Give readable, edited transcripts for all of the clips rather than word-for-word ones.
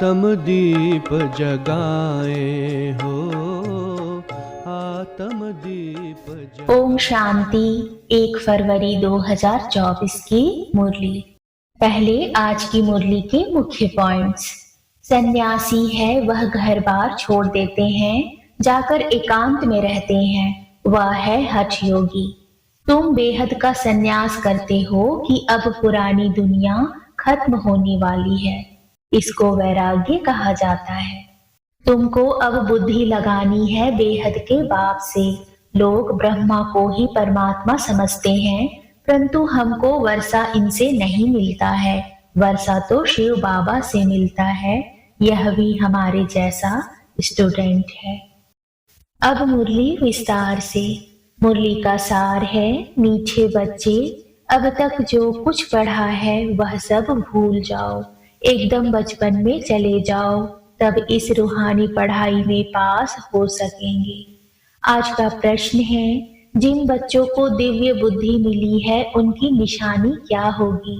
आत्म दीप जगाए हो, आत्म दीप जगाए। ओम शांति। 1 फरवरी 2024 की मुरली। पहले आज की मुरली के मुख्य पॉइंट्स। सन्यासी है वह घर बार छोड़ देते हैं, जाकर एकांत में रहते हैं, वह है हठ योगी। तुम बेहद का सन्यास करते हो कि अब पुरानी दुनिया खत्म होने वाली है। इसको वैराग्य कहा जाता है। तुमको अब बुद्धि लगानी है बेहद के बाप से। लोग ब्रह्मा को ही परमात्मा समझते हैं, परंतु हमको वर्षा इनसे नहीं मिलता है, वर्षा तो शिव बाबा से मिलता है। यह भी हमारे जैसा स्टूडेंट है। अब मुरली विस्तार से। मुरली का सार है, मीठे बच्चे, अब तक जो कुछ पढ़ा है वह सब भूल जाओ, एकदम बचपन में चले जाओ, तब इस रूहानी पढ़ाई में पास हो सकेंगे। आज का प्रश्न है, जिन बच्चों को दिव्य बुद्धि मिली है उनकी निशानी क्या होगी?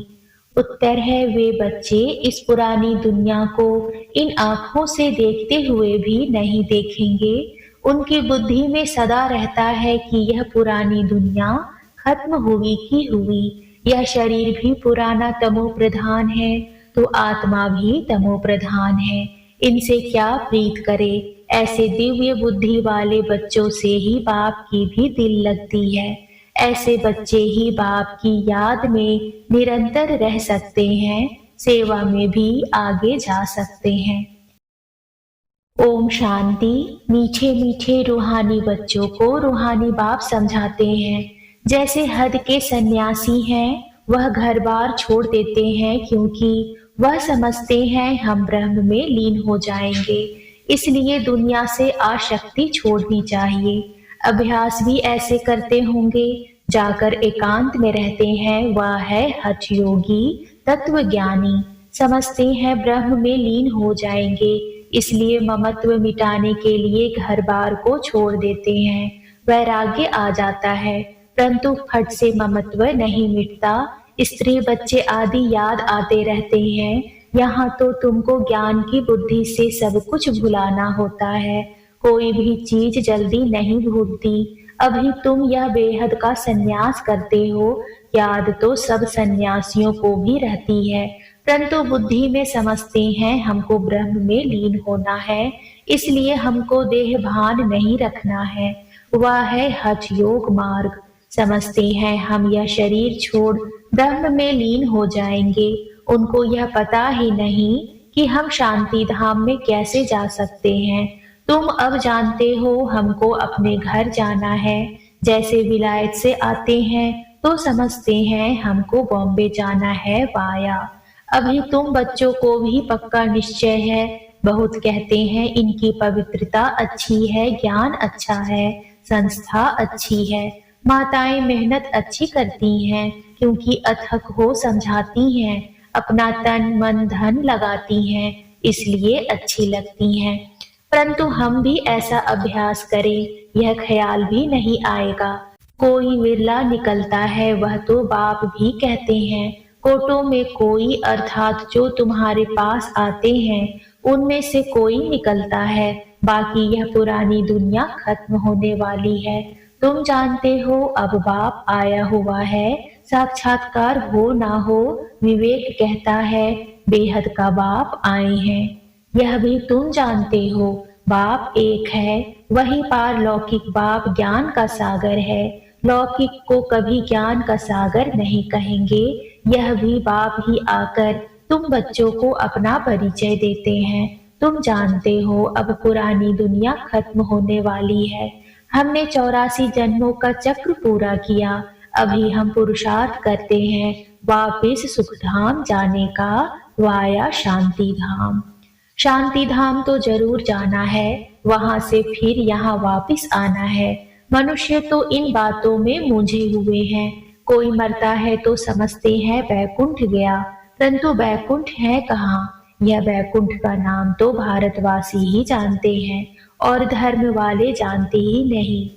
उत्तर है, वे बच्चे इस पुरानी दुनिया को इन आंखों से देखते हुए भी नहीं देखेंगे। उनकी बुद्धि में सदा रहता है कि यह पुरानी दुनिया खत्म हुई की हुई, यह शरीर भी पुराना तमो प्रधान है, तो आत्मा भी तमो प्रधान है। इनसे क्या प्रीत करे? ऐसे दिव्य बुद्धि वाले बच्चों से ही बाप की भी दिल लगती है। ऐसे बच्चे ही बाप की याद में निरंतर रह सकते हैं, सेवा में भी आगे जा सकते हैं। ओम शांति। मीठे मीठे रूहानी बच्चों को रूहानी बाप समझाते हैं। जैसे हद के सन्यासी हैं, वह घर बार छोड़ देते हैं क्योंकि वह समझते हैं हम ब्रह्म में लीन हो जाएंगे, इसलिए दुनिया से आसक्ति छोड़नी चाहिए। अभ्यास भी ऐसे करते होंगे, जाकर एकांत में रहते हैं, वह है हठ योगी तत्व ज्ञानी। समझते हैं ब्रह्म में लीन हो जाएंगे, इसलिए ममत्व मिटाने के लिए घर बार को छोड़ देते हैं। वैराग्य आ जाता है, परंतु फट से ममत्व नहीं मिटता। स्त्री बच्चे आदि याद आते रहते हैं। यहाँ तो तुमको ज्ञान की बुद्धि से सब कुछ भुलाना होता है, कोई भी चीज जल्दी नहीं भूलती। अभी तुम यह बेहद का सन्यास करते हो, याद तो सब सन्यासियों को भी रहती है, परंतु बुद्धि में समझते हैं हमको ब्रह्म में लीन होना है, इसलिए हमको देह भान नहीं रखना है। वह है हठ योग मार्ग। समझते हैं हम यह शरीर छोड़ ब्रह्म में लीन हो जाएंगे। उनको यह पता ही नहीं कि हम शांति धाम में कैसे जा सकते हैं। तुम अब जानते हो हमको अपने घर जाना है। जैसे विलायत से आते हैं तो समझते हैं हमको बॉम्बे जाना है वाया। अभी तुम बच्चों को भी पक्का निश्चय है। बहुत कहते हैं इनकी पवित्रता अच्छी है, ज्ञान अच्छा है, संस्था अच्छी है, माताएं मेहनत अच्छी करती हैं क्योंकि अथक हो समझाती हैं, अपना तन मन धन लगाती हैं, इसलिए अच्छी लगती हैं। परंतु हम भी ऐसा अभ्यास करें, यह ख्याल भी नहीं आएगा। कोई विरला निकलता है, वह तो बाप भी कहते हैं। कोटों में कोई, अर्थात जो तुम्हारे पास आते हैं उनमें से कोई निकलता है, बाकी यह पुरानी दुनिया खत्म होने वाली है। तुम जानते हो अब बाप आया हुआ है, साक्षात्कार हो ना हो, विवेक कहता है बेहद का बाप आए हैं। यह भी तुम जानते हो, बाप एक है, वही पारलौकिक बाप ज्ञान का सागर है। लौकिक को कभी ज्ञान का सागर नहीं कहेंगे। यह भी बाप ही आकर तुम बच्चों को अपना परिचय देते हैं। तुम जानते हो अब पुरानी दुनिया खत्म होने वाली है। हमने 84 जन्मों का चक्र पूरा किया, अभी हम पुरुषार्थ करते हैं वापिस सुखधाम जाने का, वाया शांति धाम। शांति धाम तो जरूर जाना है, वहां से फिर यहाँ वापिस आना है। मनुष्य तो इन बातों में मूंझे हुए हैं। कोई मरता है तो समझते हैं बैकुंठ गया, परंतु बैकुंठ है कहाँ? यह बैकुंठ का नाम तो भारतवासी ही जानते हैं और धर्म वाले जानते ही नहीं।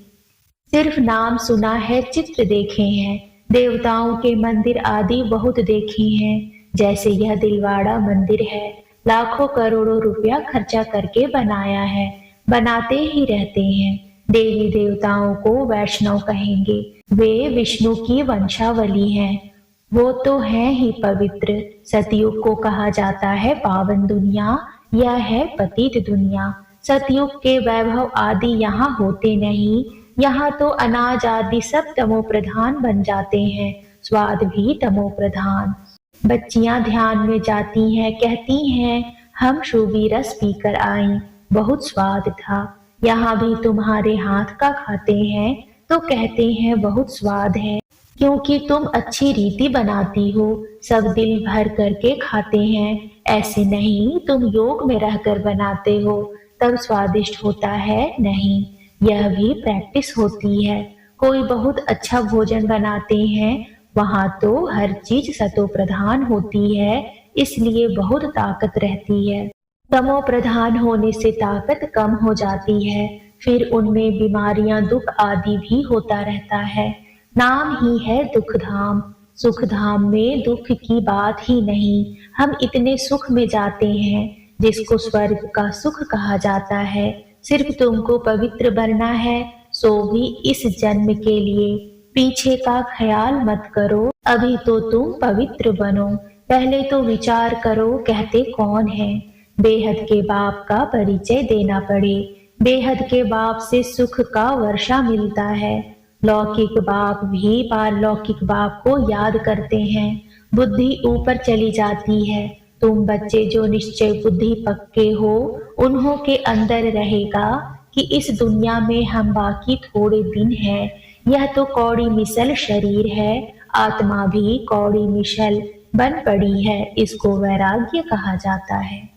सिर्फ नाम सुना है, चित्र देखे हैं, देवताओं के मंदिर आदि बहुत देखे हैं। जैसे यह दिलवाड़ा मंदिर है, लाखों करोड़ों रुपया खर्चा करके बनाया है, बनाते ही रहते हैं। देवी देवताओं को वैष्णव कहेंगे, वे विष्णु की वंशावली हैं। वो तो है ही पवित्र। सतयुग को कहा जाता है पावन दुनिया, यह है पतित दुनिया। सतयुग के वैभव आदि यहाँ होते नहीं, यहाँ तो अनाज आदि सब तमो प्रधान बन जाते हैं, स्वाद भी तमो प्रधान। बच्चियां ध्यान में जाती हैं, कहती हैं हम शूबी रस पीकर आई, बहुत स्वाद था। यहाँ भी तुम्हारे हाथ का खाते हैं तो कहते हैं बहुत स्वाद है, क्योंकि तुम अच्छी रीति बनाती हो, सब दिल भर करके खाते हैं। ऐसे नहीं तुम योग में रहकर बनाते हो, तब स्वादिष्ट होता है नहीं, यह भी प्रैक्टिस होती है। कोई बहुत अच्छा भोजन बनाते हैं, वहां तो हर चीज सतो प्रधान होती है, इसलिए बहुत ताकत रहती है। तमो प्रधान होने से ताकत कम हो जाती है, फिर उनमें बीमारियां दुख आदि भी होता रहता है। नाम ही है दुख धाम, सुख धाम में दुख की बात ही नहीं। हम इतने सुख में जाते हैं जिसको स्वर्ग का सुख कहा जाता है। सिर्फ तुमको पवित्र बनना है, सो भी इस जन्म के लिए। पीछे का ख्याल मत करो, अभी तो तुम पवित्र बनो। पहले तो विचार करो कहते कौन है। बेहद के बाप का परिचय देना पड़े। बेहद के बाप से सुख का वर्षा मिलता है। लौकिक बाप भी पारलौकिक बाप को याद करते हैं, बुद्धि ऊपर चली जाती है। तुम बच्चे जो निश्चय बुद्धि पक्के हो, उन्हों के अंदर रहेगा कि इस दुनिया में हम बाकी थोड़े दिन हैं। यह तो कौड़ी मिसल शरीर है, आत्मा भी कौड़ी मिसल बन पड़ी है, इसको वैराग्य कहा जाता है।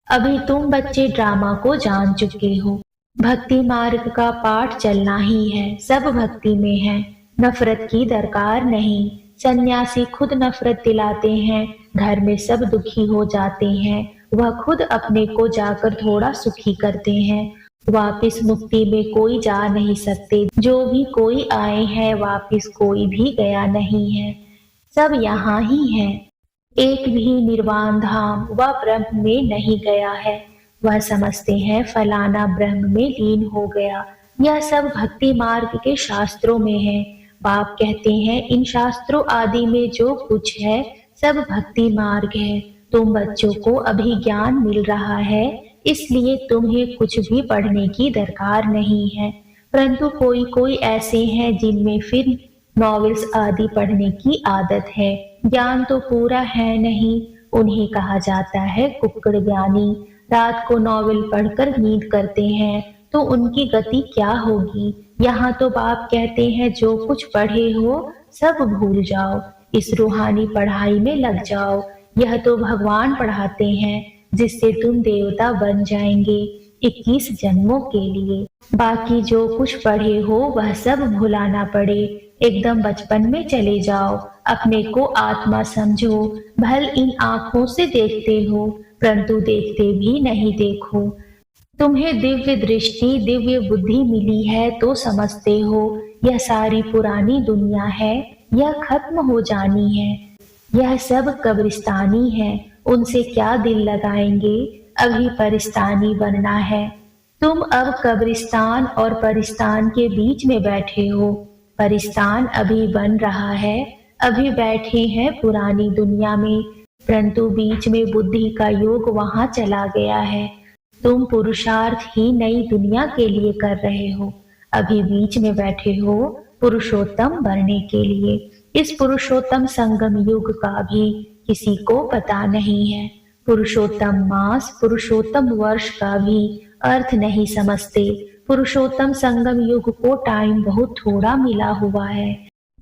अभी तुम बच्चे ड्रामा को जान चुके हो। भक्ति मार्ग का पाठ चलना ही है, सब भक्ति में है, नफरत की दरकार नहीं। सन्यासी खुद नफरत दिलाते हैं, घर में सब दुखी हो जाते हैं, वह खुद अपने को जाकर थोड़ा सुखी करते हैं। वापिस मुक्ति में कोई जा नहीं सकते, जो भी कोई आए हैं वापिस कोई भी गया नहीं है, सब यहाँ ही है। एक भी निर्वाण धाम व ब्रह्म में नहीं गया है, वह समझते हैं फलाना ब्रह्म में लीन हो गया। यह सब भक्ति मार्ग के शास्त्रों में है। बाप कहते हैं इन शास्त्रों आदि में जो कुछ है सब भक्ति मार्ग है। तुम बच्चों को अभी ज्ञान मिल रहा है, इसलिए तुम्हें कुछ भी पढ़ने की दरकार नहीं है। परंतु कोई कोई ऐसे हैं जिनमें फिर नॉवेल्स आदि पढ़ने की आदत है। ज्ञान तो पूरा है नहीं, उन्हें कहा जाता है कुक्कड़ ज्ञानी। रात को नॉवेल पढ़कर नींद करते हैं तो उनकी गति क्या होगी। यहाँ तो बाप कहते हैं जो कुछ पढ़े हो सब भूल जाओ, इस रूहानी पढ़ाई में लग जाओ। यह तो भगवान पढ़ाते हैं जिससे तुम देवता बन जाएंगे 21 जन्मों के लिए। बाकी जो कुछ पढ़े हो वह सब भुलाना पड़े, एकदम बचपन में चले जाओ। अपने को आत्मा समझो। भल इन आंखों से देखते हो, परंतु देखते भी नहीं देखो। तुम्हें दिव्य दृष्टि दिव्य बुद्धि मिली है तो समझते हो यह सारी पुरानी दुनिया है, यह खत्म हो जानी है। यह सब कब्रिस्तानी है, उनसे क्या दिल लगाएंगे, अभी परिस्तानी बनना है। तुम अब कब्रिस्तान और परिस्तान के बीच में बैठे हो। परिस्तान अभी बन रहा है, अभी बैठे हैं पुरानी दुनिया में, परंतु बीच में बुद्धि का योग वहां चला गया है। तुम पुरुषार्थ ही नई दुनिया के लिए कर रहे हो, अभी बीच में बैठे हो पुरुषोत्तम बनने के लिए। इस पुरुषोत्तम संगम युग का भी किसी को पता नहीं है। पुरुषोत्तम मास पुरुषोत्तम वर्ष का भी अर्थ नहीं समझते। पुरुषोत्तम संगम युग को टाइम बहुत थोड़ा मिला हुआ है।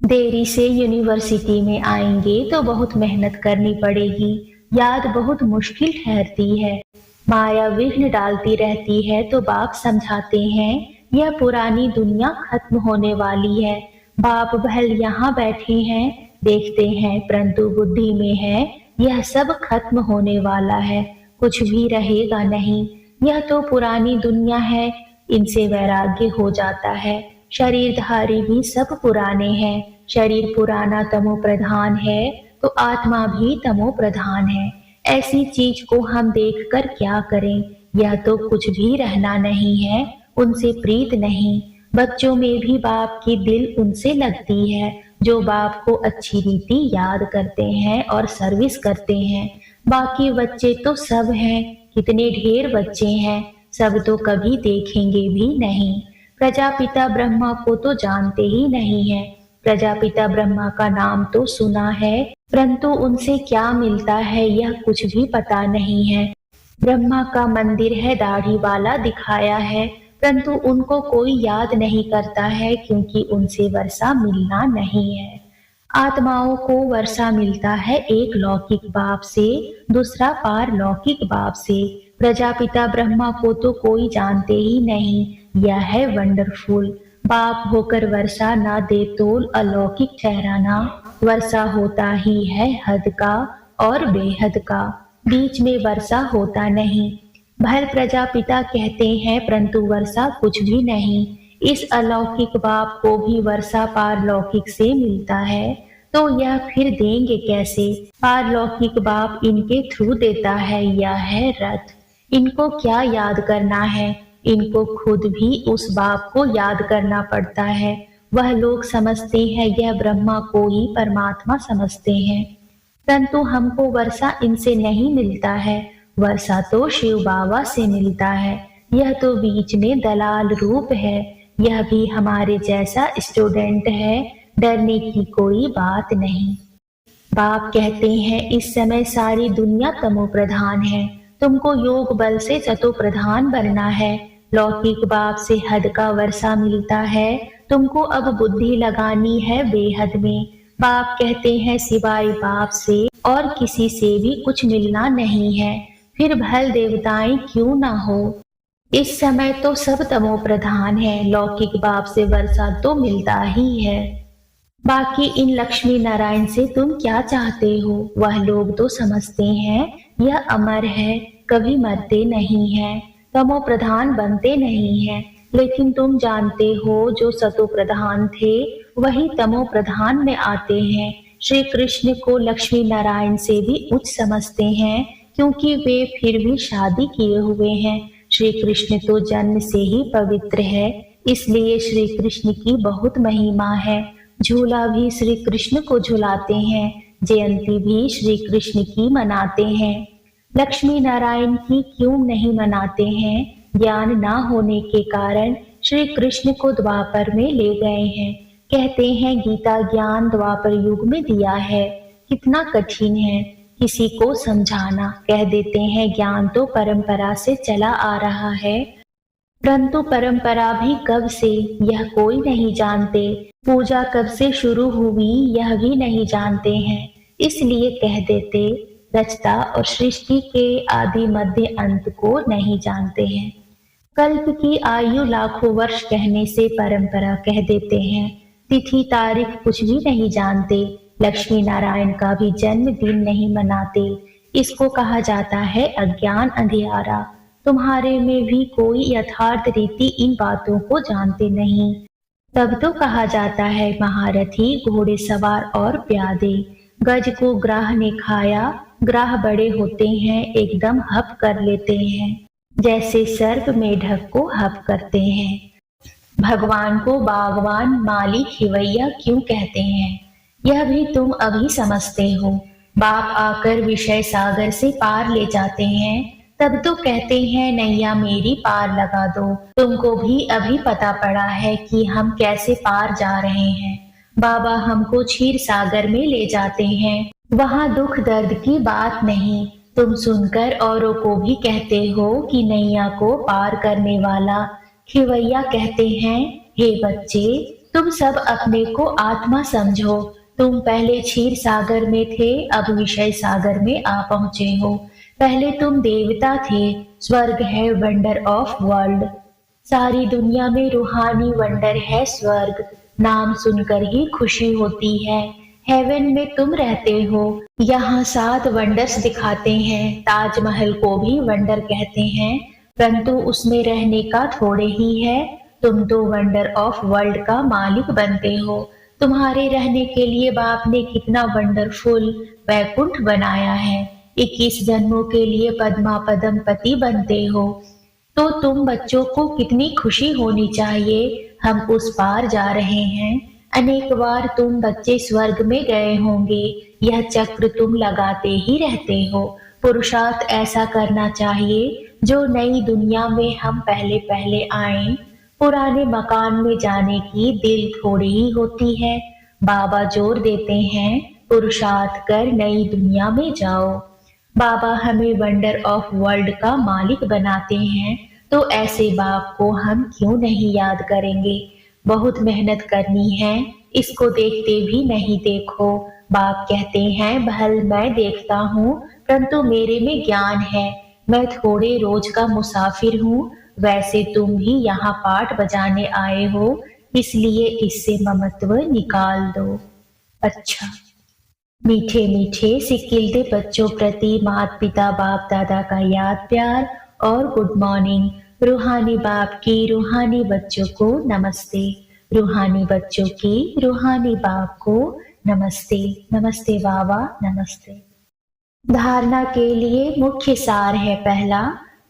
देरी से यूनिवर्सिटी में आएंगे तो बहुत मेहनत करनी पड़ेगी, याद बहुत मुश्किल ठहरती है। माया विघ्न डालती रहती है तो बाप समझाते हैं यह पुरानी दुनिया खत्म होने वाली है। बाप भल यहाँ बैठे हैं, देखते हैं, परंतु बुद्धि में है यह सब खत्म होने वाला है, कुछ भी रहेगा नहीं। यह तो पुरानी दुनिया है, इनसे वैराग्य हो जाता है। शरीरधारी भी सब पुराने हैं। शरीर पुराना तमो प्रधान है तो आत्मा भी तमो प्रधान है। ऐसी चीज को हम देखकर क्या करें, यह तो कुछ भी रहना नहीं है, उनसे प्रीत नहीं। बच्चों में भी बाप की दिल उनसे लगती है जो बाप को अच्छी रीति याद करते हैं और सर्विस करते हैं। बाकी बच्चे तो सब हैं, कितने ढेर बच्चे हैं, सब तो कभी देखेंगे भी नहीं। प्रजापिता ब्रह्मा को तो जानते ही नहीं है। प्रजापिता ब्रह्मा का नाम तो सुना है, परंतु उनसे क्या मिलता है यह कुछ भी पता नहीं है। ब्रह्मा का मंदिर है दाढ़ी वाला दिखाया है, परंतु उनको कोई याद नहीं करता है क्योंकि उनसे वर्षा मिलना नहीं है। आत्माओं को वर्षा मिलता है एक लौकिक बाप से, दूसरा पारलौकिक बाप से। प्रजापिता ब्रह्मा को तो कोई जानते ही नहीं। यह है वंडरफुल। बाप होकर वर्षा ना दे तो अलौकिक ठहराना। वर्षा होता ही है हद का और बेहद का, बीच में वर्षा होता नहीं। भल प्रजापिता कहते हैं परंतु वर्षा कुछ भी नहीं। इस अलौकिक बाप को भी वर्षा पारलौकिक से मिलता है, तो यह फिर देंगे कैसे? पारलौकिक बाप इनके थ्रू देता है। यह है रथ। इनको क्या याद करना है? इनको खुद भी उस बाप को याद करना पड़ता है। वह लोग समझते हैं यह ब्रह्मा को ही परमात्मा समझते हैं, परंतु हमको वर्षा इनसे नहीं मिलता है। वर्षा तो शिव बाबा से मिलता है। यह तो बीच में दलाल रूप है। यह भी हमारे जैसा स्टूडेंट है, डरने की कोई बात नहीं। बाप कहते हैं इस समय सारी दुनिया तमो प्रधान है, तुमको योग बल से सतो प्रधान बनना है। लौकिक बाप से हद का वर्षा मिलता है, तुमको अब बुद्धि लगानी है बेहद में। बाप कहते हैं सिवाय बाप से और किसी से भी कुछ मिलना नहीं है, फिर भल देवताएं क्यों ना हो। इस समय तो सब तमो प्रधान है, लौकिक बाप से वर्षा तो मिलता ही है। बाकी इन लक्ष्मी नारायण से तुम क्या चाहते हो? वह लोग तो समझते हैं यह अमर है, कभी मरते नहीं है, तमो प्रधान बनते नहीं है। लेकिन तुम जानते हो जो सतो प्रधान थे वही तमो प्रधान में आते हैं। श्री कृष्ण को लक्ष्मी नारायण से भी उच्च समझते हैं क्योंकि वे फिर भी शादी किए हुए हैं। श्री कृष्ण तो जन्म से ही पवित्र है, इसलिए श्री कृष्ण की बहुत महिमा है। झूला भी श्री कृष्ण को झुलाते हैं, जयंती भी श्री कृष्ण की मनाते हैं। लक्ष्मी नारायण की क्यों नहीं मनाते हैं? ज्ञान ना होने के कारण श्री कृष्ण को द्वापर में ले गए हैं। कहते हैं गीता ज्ञान द्वापर युग में दिया है, कितना कठिन है किसी को समझाना। कह देते हैं ज्ञान तो परंपरा से चला आ रहा है, परंतु परंपरा भी कब से यह कोई नहीं जानते। पूजा कब से शुरू हुई यह भी नहीं जानते हैं, इसलिए कह देते रचता और सृष्टि के आदि मध्य अंत को नहीं जानते हैं। कल्प की आयु लाखों वर्ष कहने से परंपरा कह देते हैं। तिथि तारीख कुछ भी नहीं जानते। लक्ष्मी नारायण का भी जन्मदिन नहीं मनाते। इसको कहा जाता है अज्ञान अंधियारा। तुम्हारे में भी कोई यथार्थ रीति इन बातों को जानते नहीं। तब तो कहा जाता है महारथी घोड़े सवार और प्यादे। गज को ग्राह ने खाया, ग्राह बड़े होते हैं एकदम हप कर लेते हैं, जैसे सर्प मेढक को हप करते हैं। भगवान को बागवान माली खिवैया क्यों कहते हैं यह भी तुम अभी समझते हो। बाप आकर विषय सागर से पार ले जाते हैं, तब तो कहते हैं नैया मेरी पार लगा दो। तुमको भी अभी पता पड़ा है कि हम कैसे पार जा रहे हैं। बाबा हमको क्षीर सागर में ले जाते हैं, वहाँ दुख दर्द की बात नहीं। तुम सुनकर औरों को भी कहते हो कि नैया को पार करने वाला खिवैया कहते हैं। हे बच्चे, तुम सब अपने को आत्मा समझो। तुम पहले क्षीर सागर में थे, अब विषय सागर में आ पहुंचे हो। पहले तुम देवता थे। स्वर्ग है वंडर ऑफ वर्ल्ड। सारी दुनिया में रूहानी वंडर है स्वर्ग। नाम सुनकर ही खुशी होती है। हेवन में तुम रहते हो। यहाँ 7 वंडर्स दिखाते हैं। ताजमहल को भी वंडर कहते हैं, परंतु उसमें रहने का थोड़े ही है। तुम तो वंडर ऑफ वर्ल्ड का मालिक बनते हो। तुम्हारे रहने के लिए बाप ने कितना वंडरफुल वैकुंठ बनाया है। 21 जन्मों के लिए पद्मा पदम पति बनते हो, तो तुम बच्चों को कितनी खुशी होनी चाहिए। हम उस पार जा रहे हैं। अनेक बार तुम बच्चे स्वर्ग में गए होंगे। यह चक्र तुम लगाते ही रहते हो। पुरुषार्थ ऐसा करना चाहिए जो नई दुनिया में हम पहले पहले आए। पुराने मकान में जाने की दिल थोड़ी ही होती है। बाबा जोर देते हैं, पुरुषार्थ कर नई दुनिया में जाओ। बाबा हमें वंडर ऑफ वर्ल्ड का मालिक बनाते हैं, तो ऐसे बाप को हम क्यों नहीं याद करेंगे। बहुत मेहनत करनी है, इसको देखते भी नहीं देखो। बाप कहते हैं, भल मैं देखता हूँ, परंतु मेरे में ज्ञान है। मैं थोड़े रोज का मुसाफिर हूँ, वैसे तुम भी यहाँ पाठ बजाने आए हो, इसलिए इससे ममत्व निकाल दो। अच्छा, मीठे मीठे सिक्किलते बच्चों प्रति माता पिता बाप दादा का याद प्यार और गुड मॉर्निंग। रूहानी बाप की रूहानी बच्चों को नमस्ते। रूहानी बच्चों की रूहानी बाप को नमस्ते। नमस्ते बाबा, नमस्ते। धारणा के लिए मुख्य सार है। पहला,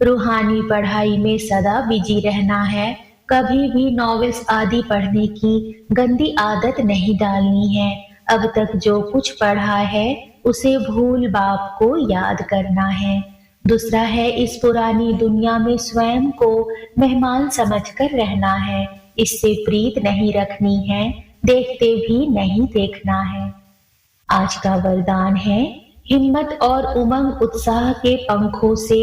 रूहानी पढ़ाई में सदा बिजी रहना है। कभी भी नॉवेल्स आदि पढ़ने की गंदी आदत नहीं डालनी है। अब तक जो कुछ पढ़ा है उसे भूल बाप को याद करना है। दूसरा है, इस पुरानी दुनिया में स्वयं को मेहमान समझकर रहना है। इससे प्रीत नहीं रखनी है, देखते भी नहीं देखना है। आज का वरदान है, हिम्मत और उमंग उत्साह के पंखों से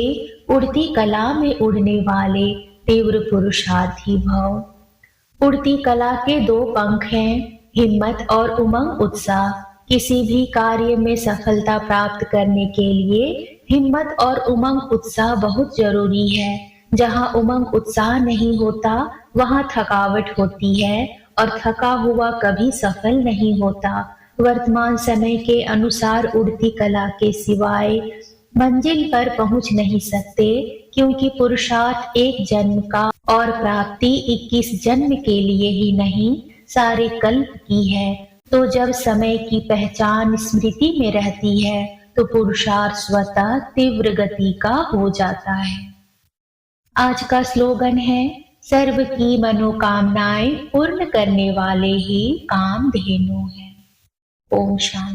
उड़ती कला में उड़ने वाले तीव्र पुरुषार्थी भव। उड़ती कला के दो पंख हैं, हिम्मत और उमंग उत्साह। किसी भी कार्य में सफलता प्राप्त करने के लिए हिम्मत और उमंग उत्साह बहुत जरूरी है। जहाँ उमंग उत्साह नहीं होता वहाँ थकावट होती है, और थका हुआ कभी सफल नहीं होता। वर्तमान समय के अनुसार उड़ती कला के सिवाय मंजिल पर पहुंच नहीं सकते, क्योंकि पुरुषार्थ एक जन्म का और प्राप्ति 21 जन्म के लिए ही नहीं, सारे कल्प की है। तो जब समय की पहचान स्मृति में रहती है तो पुरुषार्थ स्वतः तीव्र गति का हो जाता है। आज का स्लोगन है, सर्व की मनोकामनाएं पूर्ण करने वाले ही कामधेनु हैं। ओम शांति।